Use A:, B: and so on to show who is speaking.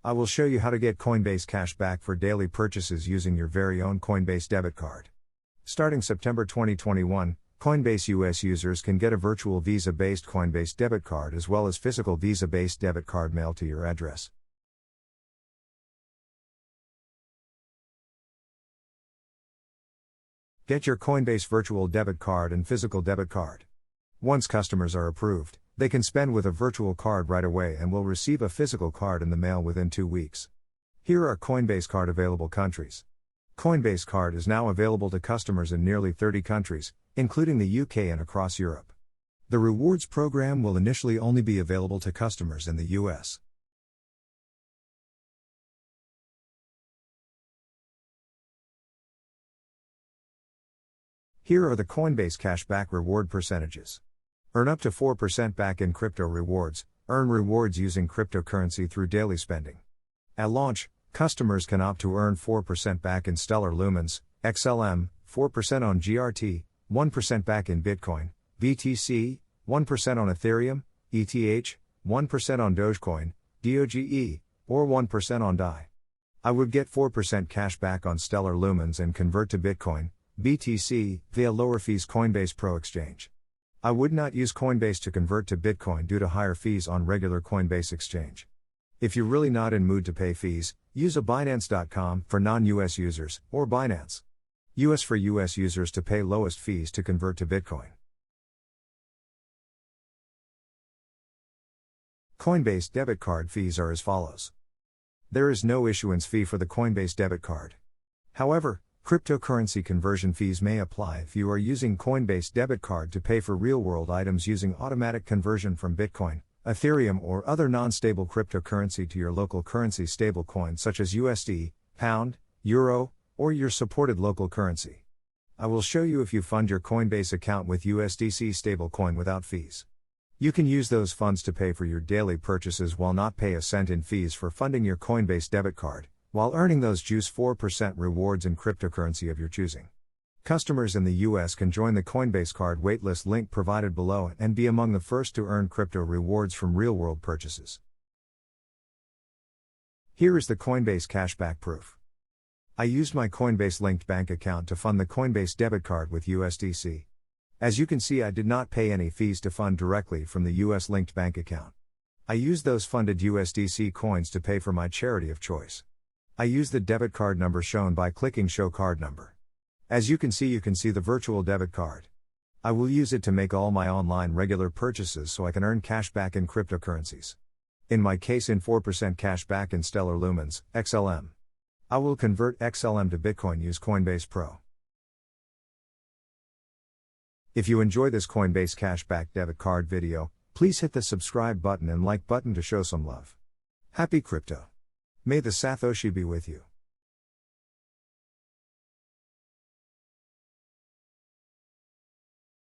A: I will show you how to get Coinbase cash back for daily purchases using your very own Coinbase Debit Card. Starting September 2021, Coinbase US users can get a virtual Visa-based Coinbase Debit Card as well as physical Visa-based debit card mailed to your address. Get your Coinbase virtual debit card and physical debit card. Once customers are approved, they can spend with a virtual card right away and will receive a physical card in the mail within 2 weeks. Here are Coinbase Card available countries. Coinbase Card is now available to customers in nearly 30 countries, including the UK and across Europe. The rewards program will initially only be available to customers in the US. Here are the Coinbase cashback reward percentages. Earn up to 4% back in crypto rewards. Earn rewards using cryptocurrency through daily spending. At launch, customers can opt to earn 4% back in Stellar Lumens, XLM, 4% on GRT, 1% back in Bitcoin, BTC, 1% on Ethereum, ETH, 1% on Dogecoin, DOGE, or 1% on DAI. I would get 4% cash back on Stellar Lumens and convert to Bitcoin, BTC, via lower fees Coinbase Pro exchange. I would not use Coinbase to convert to Bitcoin due to higher fees on regular Coinbase exchange. If you're really not in mood to pay fees, use a Binance.com for non-US users, or Binance US for US users to pay lowest fees to convert to Bitcoin. Coinbase debit card fees are as follows. There is no issuance fee for the Coinbase debit card. However, cryptocurrency conversion fees may apply if you are using Coinbase Debit Card to pay for real-world items using automatic conversion from Bitcoin, Ethereum or other non-stable cryptocurrency to your local currency stablecoin such as USD, Pound, Euro, or your supported local currency. I will show you if you fund your Coinbase account with USDC stablecoin without fees. You can use those funds to pay for your daily purchases while not pay a cent in fees for funding your Coinbase Debit Card, while earning those juice 4% rewards in cryptocurrency of your choosing. Customers in the US can join the Coinbase Card waitlist link provided below and be among the first to earn crypto rewards from real-world purchases. Here is the Coinbase cashback proof. I used my Coinbase linked bank account to fund the Coinbase debit card with USDC. As you can see, I did not pay any fees to fund directly from the US linked bank account. I used those funded USDC coins to pay for my charity of choice. I use the debit card number shown by clicking Show Card Number. As you can see the virtual debit card. I will use it to make all my online regular purchases so I can earn cash back in cryptocurrencies. In my case, in 4% cash back in Stellar Lumens, XLM. I will convert XLM to Bitcoin, use Coinbase Pro. If you enjoy this Coinbase cashback debit card video, please hit the subscribe button and like button to show some love. Happy crypto! May the Satoshi be with you.